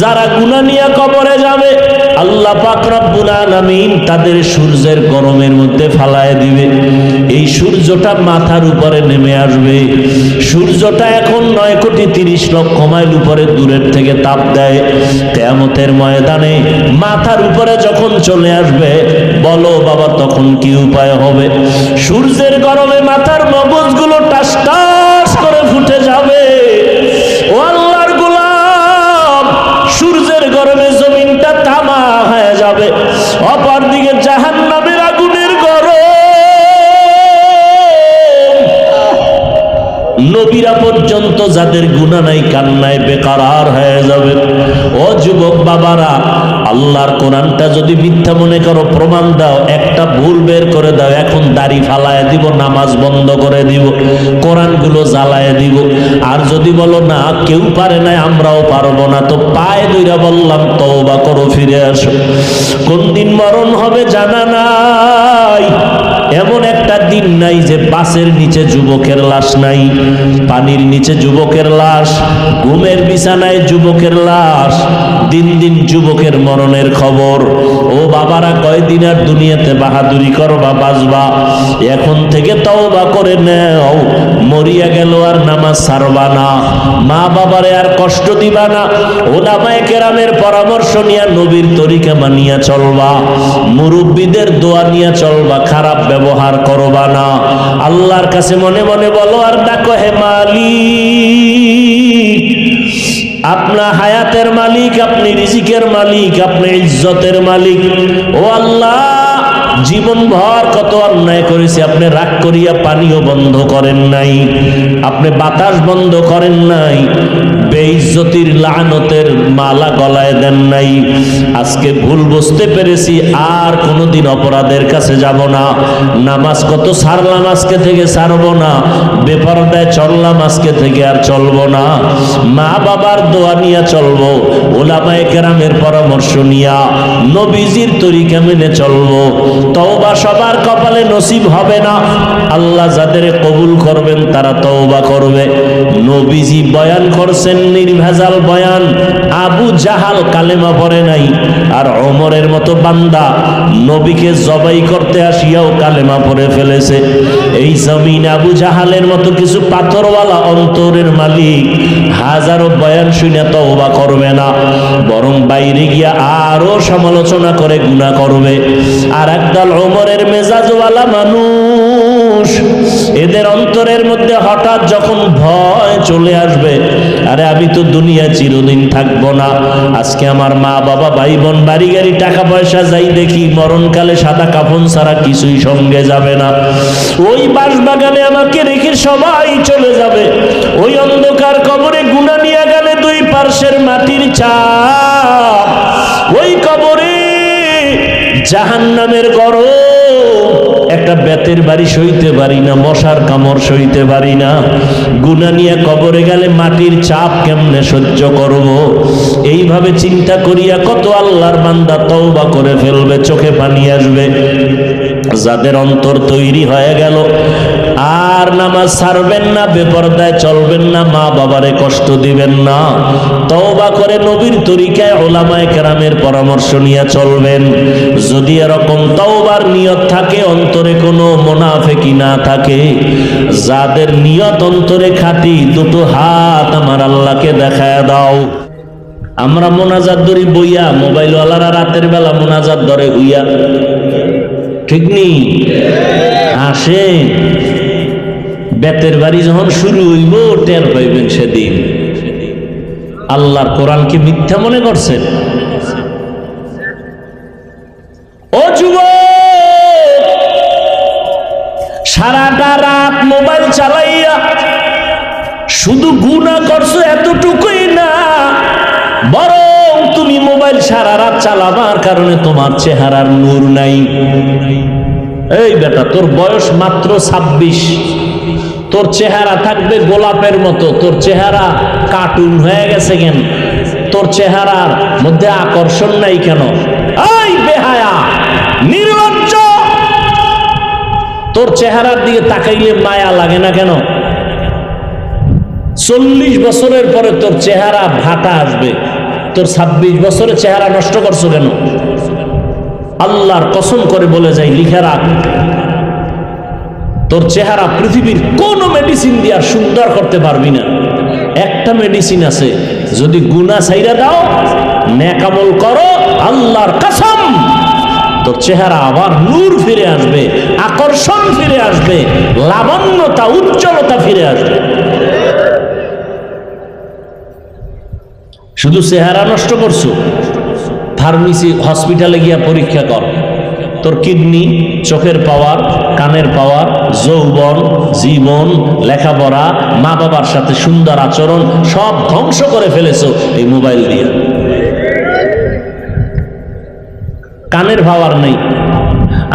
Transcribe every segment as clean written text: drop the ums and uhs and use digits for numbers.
যারা গুনাহ নিয়ে কবরে যাবে আল্লাহ পাক রব্বুল আলামিন তাদের সূর্যের গরমের মধ্যে ফালায় দিবে। এই সূর্যটা মাথার উপরে নেমে আসবে। সূর্যটা এখন 9,30,00,000 মাইল উপরে দূরের থেকে তাপ দেয়। কিয়ামতের ময়দানে মাথার উপরে যখন চলে আসবে, বলো বাবা তখন কি উপায় হবে? সূর্যের গরমে মাথার মগজগুলো টাস টাস করে ফুটে যাবে। ও আল্লাহর গোলাম, সূর্যের গরমে জমিনটা তামা হয়ে যাবে। অপরদিকে জাহান্নামের আগুনের গরম, নবীরা পর্যন্ত যাদের গুনাহ নাই কান্নায় বেকারার হয়ে যাবে। ও যুবক বাবারা, আল্লাহর কোরআনটা যদি মিথ্যা মনে করো প্রমাণ দাও, একটা ভুল বের করে দাও, এখন দাড়ি ফালায় দিব, নামাজ বন্ধ করে দিব, কোরআনগুলো জ্বালায় দিব। আর যদি বলো না কেউ পারে না আমরাও পারবো না, তো পায়ে দুইরা বললাম তওবা করো, ফিরে আসো। কোন দিন মরণ হবে জানা নাই। এমন একটা দিন নাই যে বাসের নিচে যুবকের লাশ নাই, পানির নিচে যুবকের লাশ, ঘুমের বিছানায় যুবকের লাশ। দিন দিন যুবকের মরণের খবর। ও বাবারা, কয়দিন আর দুনিয়াতে বাহাদুরি করবা, বাঁচবা? এখন থেকে তওবা করে নাও। মরিয়া গেল আর নামাজ ছাড়বা না, মা বাবারে আর কষ্ট দিবা না, উলামায়ে কেরামের পরামর্শ নিয়ে নবীর তরিকা মানিয়া চলবা, মুরব্বীদের দোয়া নিয়ে চলবা, খারাপ ব্যবহার করবা না। আল্লাহর কাছে মনে মনে বলো আর ডাকো, হে মালিক, আপনার হায়াতের মালিক, আপনি রিজিকের মালিক, আপনি ইজ্জতের মালিক। ও আল্লাহ, জীবন ভর কত অন্যায় করেছি, আপনি রাগ করিয়া পানিও বন্ধ করেন নাই, আপনি বাতাস বন্ধ করেন নাই, বেইজ্জতির লানতের মালা গলায় দেন নাই। আজকে ভুল বুঝতে পেরেছি, আর কোনোদিন অপরাধের কাছে যাব না। নামাজ কত ছাড়লাম, আজকে থেকে ছাড়বো না। বেপরদায় চললাম, আজকে থেকে আর চলবো না। মা বাবার দোয়া নিয়ে চলবো, উলামায়ে কেরামের পরামর্শ নিয়া নবীজির তরিকা মেনে চলবো। তওবা সবার কপালে নসিব হবে না। আল্লাহ যাদের কবুল করবেন তারা তওবা করবে। নবীজি বয়ান করছেন নির্ভেজাল বয়ান। আবু জাহাল কালেমা পড়ে নাই, আর ওমরের মতো বান্দা নবীকে জবাই করতে আসিয়াও কালেমা পড়ে ফেলেছে। এই জমিন আবু জাহালের মতো কিছু পাথরওয়ালা অন্তরের মালিক হাজারো বয়ান শুনে তওবা করবে না, বরং বাইরে গিয়া আরো সমালোচনা করে গুনাহ করবে। আর একদল ওমরের মেজাজওয়ালা মানুষ, এদের অন্তরের মধ্যে হঠাৎ যখন ভয় চলে আসবে, আরে আমি তো দুনিয়া চিরদিন থাকবো না, আজকে আমার মা বাবা ভাই বোন বাড়ি গাড়ি টাকা পয়সা যাই দেখি, মরণকালে সাদা কাফন ছাড়া কিছুই সঙ্গে যাবে না। ওই বাঁশবাগানে আমাকে রেখে সবাই চলে যাবে। ওই অন্ধকার কবরে গুনাহ নিয়ে গেলে দুই পার্শ্বের মাটির চাপ, ওই কবরে জাহান্নামের গরম, একটা বেতের বাড়ি সইতে পারি না, মশার কামড় সইতে পারি না। গুনাহ নিয়ে কবরে গেলে মাটির চাপ কেমনে সহ্য করব? এইভাবে চিন্তা করিয়া কত আল্লাহর বান্দা তওবা করে ফেলবে, চোখে পানি আসবে। যাদের অন্তর তৈরি হয়ে গেল, আর নামাজ ছাড়বেন না, বেপরদায় চলবেন না, মা বাবারে কষ্ট দিবেন না, তওবা করে নবীর তরিকায় উলামায়ে কেরামের পরামর্শ নিয়ে চলবেন। যদি এরকম তওবার নিয়ত থাকে, অন্তরে কোনো মুনাফিকি না থাকে, যাদের নিয়ত অন্তরে খাঁটি, দুটো হাত আমার আল্লাহকে দেখায় দাও। আমরা মোনাজাত ধরি বইয়া, মোবাইলওয়ালারা রাতের বেলা মোনাজাত ধরে হইয়া, ঠিক নেই? আসে বেতের বাড়ি যখন শুরু হইব, টের পাইবেন সেদিন। আল্লাহর কোরআনকে মিথ্যা মনে করছেন? ও যুবক, সারাটা রাত মোবাইল চালাইয়া শুধু গুনাহ করছো এতটুকুই না, বরং তুমি মোবাইল সারা রাত চালাবার কারণে তোমার চেহারার নূর নাই। এই বেটা, তোর বয়স মাত্র 26, তোর চেহারা থাকবে গোলাপের মতো, তোর চেহারা কার্টুন হয়ে গেছে কেন? তোর চেহারার মধ্যে আকর্ষণ নাই কেন? এই বেহায়া, নির্লজ্জ, তোর চেহারার দিকে তাকাইলে মায়া লাগে না কেন? 40 বছরের পরে তোর চেহারা ভাটা আসবে, তোর 26 বছরে চেহারা নষ্ট করছো কেন? আল্লাহর কসম করে বলে যাই, লিখে রাখ, তোর চেহারা পৃথিবীর কোন মেডিসিন দিয়ে আর সুন্দর করতে পারবি না। একটা মেডিসিন আছে, যদি গুনাহ ছাইরা দাও, নেক আমল করো, আল্লাহর কসম তোর চেহারা আবার নূর ফিরে আসবে, আকর্ষণ ফিরে আসবে, লাবণ্যতা, উজ্জ্বলতা ফিরে আসবে। শুধু চেহারা নষ্ট করছো, ফার্মেসি হসপিটালে গিয়া পরীক্ষা কর, তোর কিডনি, চোখের পাওয়ার, কানের পাওয়ার, যৌবন, জীবন, লেখাপড়া, মা বাবার সাথে সুন্দর আচরণ সব ধ্বংস করে ফেলেছো এই মোবাইল দিয়ে। কানের পাওয়ার নেই,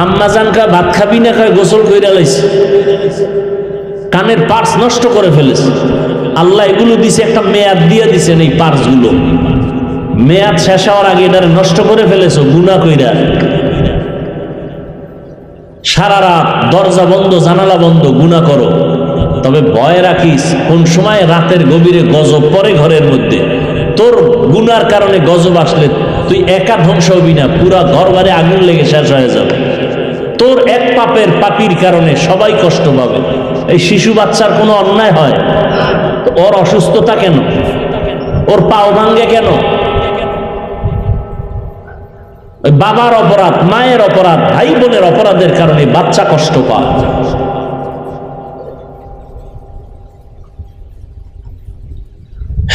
আম্মা জানকা ভাত খাবি না, কয় গোসল কইরা লাইছে, কানের পার্টস নষ্ট করে ফেলেছে। আল্লাহ এগুলো দিছে, একটা মেয়াদ দিয়ে দিছেন এই পার্টস গুলো, মেয়াদ শেষ হওয়ার আগে এটা নষ্ট করে ফেলেছো গুনাহ কইরা। সারা রাত দরজা বন্ধ, জানালা বন্ধ, গুনাহ করো, তবে ভয় রাখিস কোন সময় রাতের গভীরে গজব পড়ে ঘরের মধ্যে। তোর গুনার কারণে গজব আসলে তুই একা ধ্বংস হবি না, পুরা ঘর বাড়ি আগুন লেগে শেষ হয়ে যাবে। তোর এক পাপির কারণে সবাই কষ্ট পাবে। এই শিশু বাচ্চার কোনো অন্যায় হয়? ওর অসুস্থতা কেন? ওর পাও ভাঙ্গে কেন? বাবার অপরাধ, মায়ের অপরাধ, ভাই বোনের অপরাধের কারণে বাচ্চা কষ্ট পায়।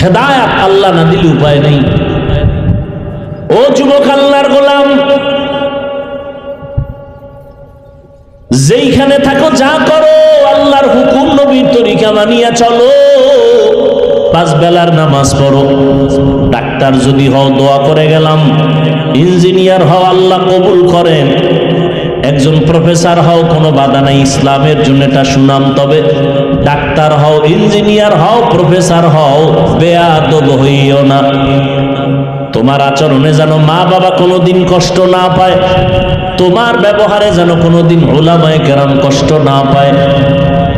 হেদায়েত আল্লাহ না দিলে উপায় নেই। ও যুবক আল্লাহর গোলাম, যেইখানে থাকো যা করো আল্লাহর হুকুম নবীর তরিকা মানিয়া চলো। 5 বেলার নামাজ পড়ো। ডাক্তার যদি হও দোয়া করে গেলাম, ইঞ্জিনিয়ার হও আল্লাহ কবুল করেন, একজন প্রফেসর হও কোনো বাধা নাই, ইসলামের জন্য এটা সুনাম। তবে ডাক্তার হও, ইঞ্জিনিয়ার হও, প্রফেসর হও, বেয়াদব হইও না। তোমার আচরণে যেন মা বাবা কোনোদিন কষ্ট না পায়, তোমার ব্যবহারে যেন কোনোদিন উলামায়ে কেরাম কষ্ট না পায়,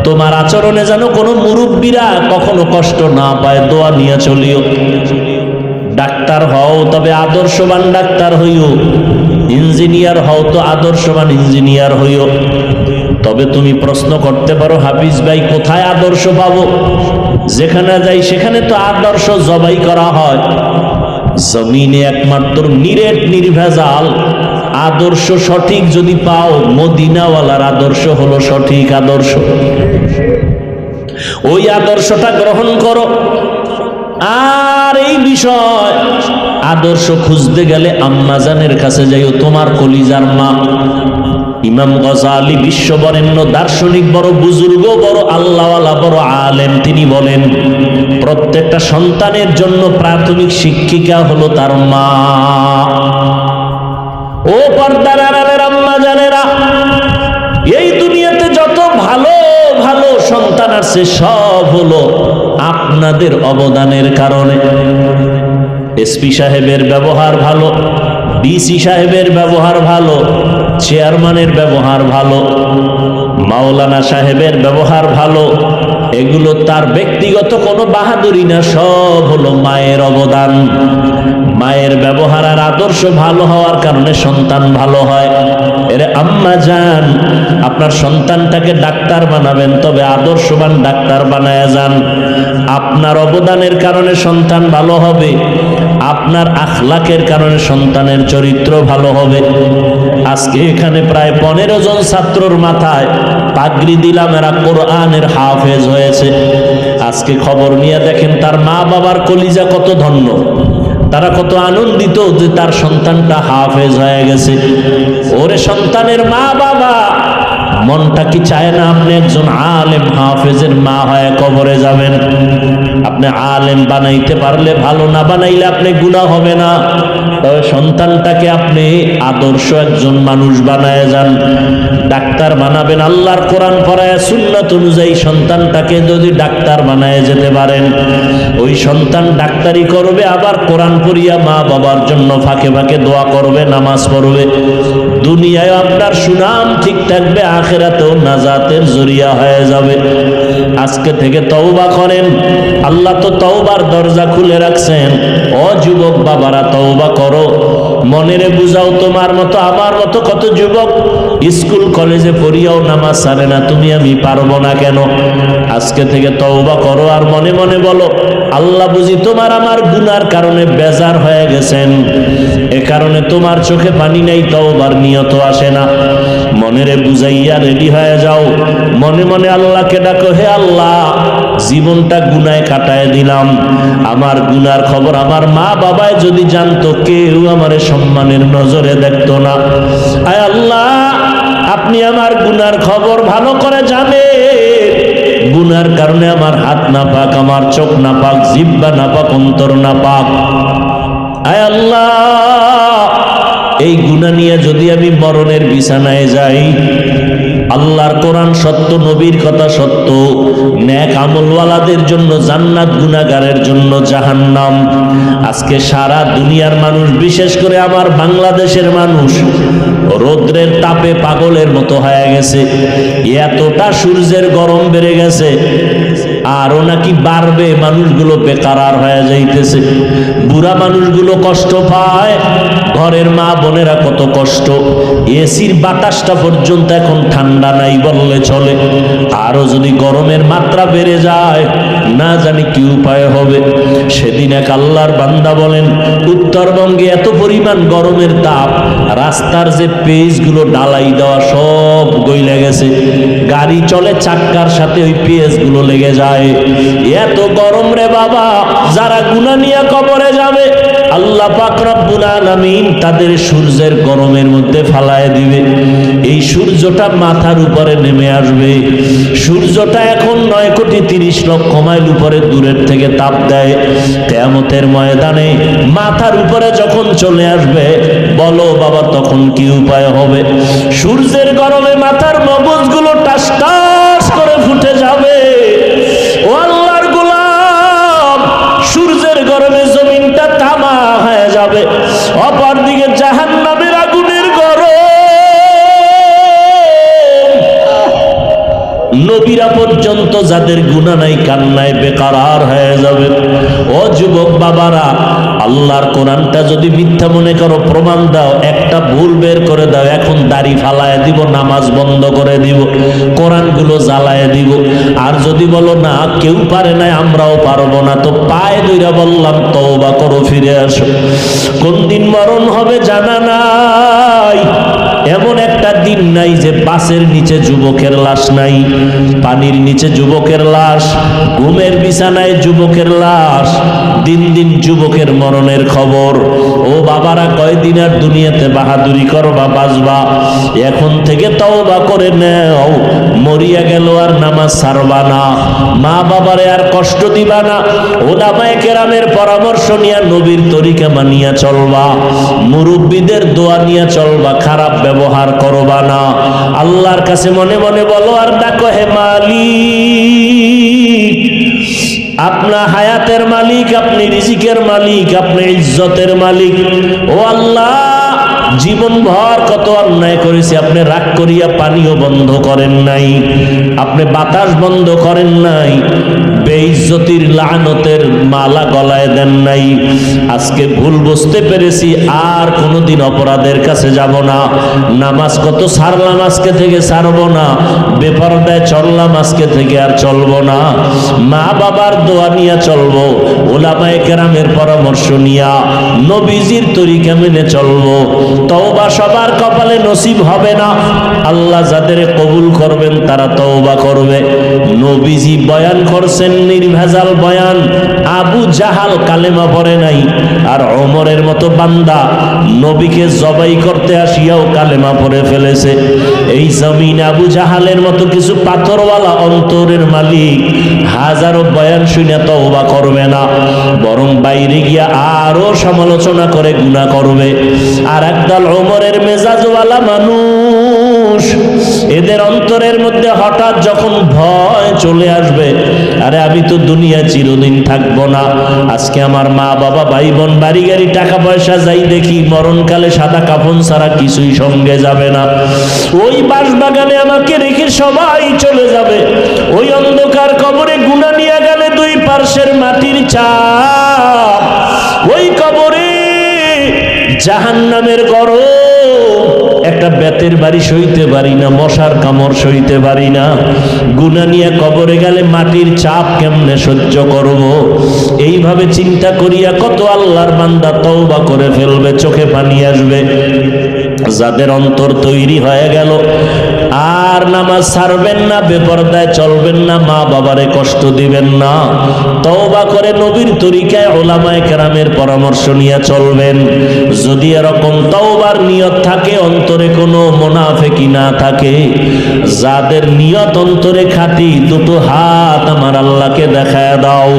তোমার আচরণে যেন কোনো মুরব্বীরা কখনো কষ্ট না পায়। দোয়া নিয়ে চলিও। ডাক্তার হও তবে আদর্শবান ডাক্তার হইও, ইঞ্জিনিয়ার হও তো আদর্শবান ইঞ্জিনিয়ার হইও। তবে তুমি প্রশ্ন করতে পারো, হাফিজ ভাই কোথায় আদর্শ পাবো? যেখানে যাই সেখানে তো আদর্শ জবাই করা হয়। জমিনে একমাত্র নিরেট নির্ভেজাল আদর্শ সঠিক যদি পাও, মদিনাওয়ালার আদর্শ হলো সঠিক আদর্শ। ওই আদর্শটা গ্রহণ করো। আর এই বিষয় আদর্শ খুঁজতে গেলে আম্মাজানের কাছে যাইও, তোমার কলিজার মা। ইমাম গজালি বিশ্ববরেণ্য দার্শনিক, বড় বুজুর্গ, বড় আল্লাহওয়ালা, বড় আলেম, তিনি বলেন প্রত্যেকটা সন্তানের জন্য প্রাথমিক শিক্ষিকা হলো তার মা। ও পর্দার আড়ালের আম্মা জানেরা, এই দুনিয়াতে যত ভালো ভালো সন্তান আছে সব হলো আপনাদের অবদানের কারণে। এসপি সাহেবের ব্যবহার ভালো, ডিসি সাহেবের ব্যবহার ভালো, চেয়ারম্যানের ব্যবহার ভালো, মাওলানা সাহেবের ব্যবহার ভালো, এগুলো তার ব্যক্তিগত কোনো বাহাদুরি না, সব হলো মায়ের অবদান। মায়ের ব্যবহার আর আদর্শ ভালো হওয়ার কারণে সন্তান ভালো হয়। এর আম্মা জান, আপনার সন্তানটাকে ডাক্তার বানাবেন, তবে আদর্শবান ডাক্তার বানায়া যান। আপনার অবদানের কারণে সন্তান ভালো হবে, আপনার আখলাকের কারণে সন্তানের চরিত্র ভালো হবে। আজকে এখানে প্রায় 15 জন ছাত্রর মাথায় পাগড়ি দিলাম, এরা কোরআনের হাফেজ হয়েছে। আজকে খবর নিয়ে দেখেন তার মা বাবার কলিজা কত ধন্য, তারা কত আনন্দিত যে তার সন্তানটা হাফেজ হয়ে গেছে। ওরে সন্তানের মা বাবা, মনটা কি চায় না আপনি একজন আলেম হাফেজের মা হয়ে কবরে যাবেন? আপনি আলেম বানাইতে পারলে ভালো, না বানাইলে আপনি গুনাহ হবে না। তবে সন্তানটাকে আপনি আদর্শ একজন মানুষ বানায় যান। ডাক্তার বানাবেন, আল্লাহর কোরআন পড়ায় সুন্নাত অনুযায়ী সন্তানটাকে যদি ডাক্তার বানায় যেতে পারেন, ওই সন্তান ডাক্তারি করবে, আবার কোরআন পড়িয়া মা বাবার জন্য ফাঁকে ফাঁকে দোয়া করবে, নামাজ পড়বে। দুনিয়ায় আপনার সুনাম ঠিক থাকবে, আখিরাতেও নাজাতের জরিয়া হয়ে যাবে। আজকে থেকে তওবা করেন, আল্লাহ তো তওবার দরজা খুলে রাখছেন। ও যুবক বাবারা, তওবা করো, মনেরে বুঝাও। তোমার মতো আমার মতো কত যুবক স্কুল কলেজে পড়িয়াও নামাজ ছাড়ে না, তুমি আমি পারবো না কেন? আজকে থেকে তওবা করো আর মনে মনে বলো, আল্লাহ বুঝি তোমার আমার গুনার কারণে বেজার হয়ে গেছেন, এ কারণে তোমার চোখে পানি নেই, তওবার নিয়ত আসে না। মনেরে বুঝাইয়া রেডি হয়ে যাও, মনে মনে আল্লাহকে ডাকো, হে আল্লাহ, জীবনটা গুনায় কাটায় দিলাম, আমার গুনার খবর আমার মা বাবায় যদি জানতো, কেউ আমারে সম্মানের নজরে দেখতো না। আয় আল্লাহ, আপনি আমার গুনার খবর ভালো করে জানেন। গুনার কারণে আমার হাত না পাক, আমার চোখ না পাক, জিহ্বা না পাক, অন্তর না পাক। আয় আল্লাহ, এই গুনাহ নিয়ে যদি আমি মরণের বিছানায় যাই, আল্লাহর কোরআন সত্য, নবীর কথা সত্য, নেক আমলওয়ালাদের জন্য জান্নাত, গুনাহগারের জন্য জাহান্নাম। আজকে সারা দুনিয়ার মানুষ, বিশেষ করে আমার বাংলাদেশের মানুষ রৌদ্রের তাপে পাগলের মতো হয়ে গেছে। এতটা সূর্যের গরম বেড়ে গেছে, আরো নাকি বাড়বে। মানুষগুলো বেকারার হয়ে যাইতেছে, বুড়া মানুষগুলো কষ্ট পায়, ঘরের মা বোনেরা কত কষ্ট। এসির বাতাসটা পর্যন্ত এখন ঠান্ডা নাই বললে চলে। আরো যদি গরমের মাত্রা বেড়ে যায়, না জানি কি উপায় হবে। সেদিন এক আল্লাহর বান্দা বলেন, উত্তরবঙ্গে এত পরিমাণ গরমের তাপ, রাস্তার যে পেজগুলো ডালাই দেওয়া সব গইলে গেছে, গাড়ি চলে চাক্কার সাথে ওই পেজগুলো লেগে যায়। এত গরম রে বাবা, যারা গুনাহ নিয়ে কবরে যাবে, আল্লাহ পাক রব্বুল আলামিন তাদের সূর্যের গরমের মধ্যে ফালায় দিবে। এই সূর্যটা মাথার উপরে নেমে আসবে। সূর্যটা এখন 9,30,00,000 মাইল উপরে দূরের থেকে তাপ দেয়। কিয়ামতের ময়দানে মাথার উপরে যখন চলে আসবে, বলো বাবা তখন কি উপায় হবে? সূর্যের গরমে মাথার মগজগুলো টাস টাস করে ফুটে যাবে। ও আল্লাহর গোলাম, সূর্যের গরমে জমিনটা তামা হয়ে যাবে। অপর দিকে জাহান্নামের আগুনের গরম, নবীরা পর্যন্ত যাদের গুনাহ নাই কান্নায় বেকারার হয়ে যাবে। ও যুবক বাবারা, আল্লাহর কোরআনটা যদি মিথ্যা মনে করো, প্রমাণ দাও, একটা ভুল বের করে দাও, এখন দাড়ি ফালায় দিব, নামাজ বন্ধ করে দিব, কোরআনগুলো জ্বালায় দিব। আর যদি বলো না কেউ পারে না, আমরাও পারবো না, তো পায়ে দইরা বললাম তওবা করো, ফিরে আসো। কোন দিন মরণ হবে জানা নাই। এমন একটা দিন নাই যে বাসের নিচে যুবকের লাশ নাই, পানির নিচে যুবকের লাশ, ঘুমের বিছানায় যুবকের লাশ। দিন দিন যুবকের মরণের খবর। ও বাবারা, কয়দিন আর দুনিয়াতে বাহাদুরি করবা, বাঁচবা? এখন থেকে তওবা করে নেও। মরিয়া গেল আর নামাজ ছাড়বা না, মা বাবারে আর কষ্ট দিবা না, ওলামায়ে কেরামের পরামর্শ নিয়া নবীর তরিকা মানিয়া চলবা, মুরব্বীদের দোয়া নিয়া চলবা, খারাপ ব্যবহার করবা না। আল্লাহর কাছে মনে মনে বলো আর ডাকো, হে মালিক, আপনার হায়াতের মালিক, আপনি রিজিকের মালিক, আপনি ইজ্জতের মালিক। ও আল্লাহ, জীবন ভর কত অন্যায় করেছি, আপনি রাগ করিয়া পানিও বন্ধ করেন নাই, আপনি বাতাস বন্ধ করেন নাই, বেইজ্জতির লানতের মালা গলায় দেন নাই। আজকে ভুল বুঝতে পেরেছি, আর কোনোদিন অপরাধের কাছে যাব না। নামাজ কত ছাড়লাম, আজকে থেকে ছাড়বো না। বেপরদায় চললাম, আজকে থেকে আর চলবো না। মা বাবার দোয়া নিয়ে চলবো, ওলামায়ে কেরামের পরামর্শ নিয়া নবীজির তরিকা মেনে চলবো। তওবা সবার কপালে নসিব হবে না। আল্লাহ যাদের কবুল করবেন তারা তওবা করবে। নবীজি বয়ান করছেন নির্ভেজাল বয়ান। আবু জাহাল কালেমা পড়ে নাই, আর ওমরের মতো বান্দা নবীকে জবাই করতে আসিয়াও কালেমা পড়ে ফেলেছে। এই জমিন আবু জাহালের মতো কিছু পাথরওয়ালা অন্তরের মালিক হাজারো বয়ান শুনে তওবা করবে না, বরং বাইরে গিয়া আরো সমালোচনা করে গুনাহ করবে। আর একদল ওমরের মেজাজওয়ালা মানুষ, এদের অন্তরের মধ্যে হঠাৎ যখন ভয় চলে আসবে, আরে আমি তো দুনিয়া চিরদিন থাকবো না, আজকে আমার মা বাবা ভাই বোন বাড়ি গাড়ি টাকা পয়সা যাই দেখি, মরণকালে সাদা কাফন ছাড়া কিছুই সঙ্গে যাবে না। ওই বাঁশবাগানে আমাকে রেখে সবাই চলে যাবে। ওই অন্ধকার কবরে গুনাহ নিয়ে গেলে দুই পার্শ্বের মাটির চাপ, ওই কবরে জাহান্নামের গরম, একটা বেতের বাড়ি সইতে পারি না, মশার কামড় সইতে পারি না। গুনাহ নিয়ে কবরে গেলে মাটির চাপ কেমনে সহ্য করব? এইভাবে চিন্তা করিয়া কত আল্লাহর বান্দা তওবা করে ফেলবে, চোখে পানি আসবে। যাদের অন্তর তৈরি হয়ে গেল, আর নামাজ ছাড়বেন না, বেপরদায় চলবেন না, মা বাবারে কষ্ট দিবেন না, তওবা করে নবীর তরিকায় উলামায়ে কেরামের পরামর্শ নিয়ে চলবেন। যদি এরকম তওবার নিয়ত থাকে, অন্তরে কোনো মুনাফিকি না থাকে, যাদের নিয়ত অন্তরে খাঁটি, দুটো হাত আমার আল্লাহকে দেখায় দাও।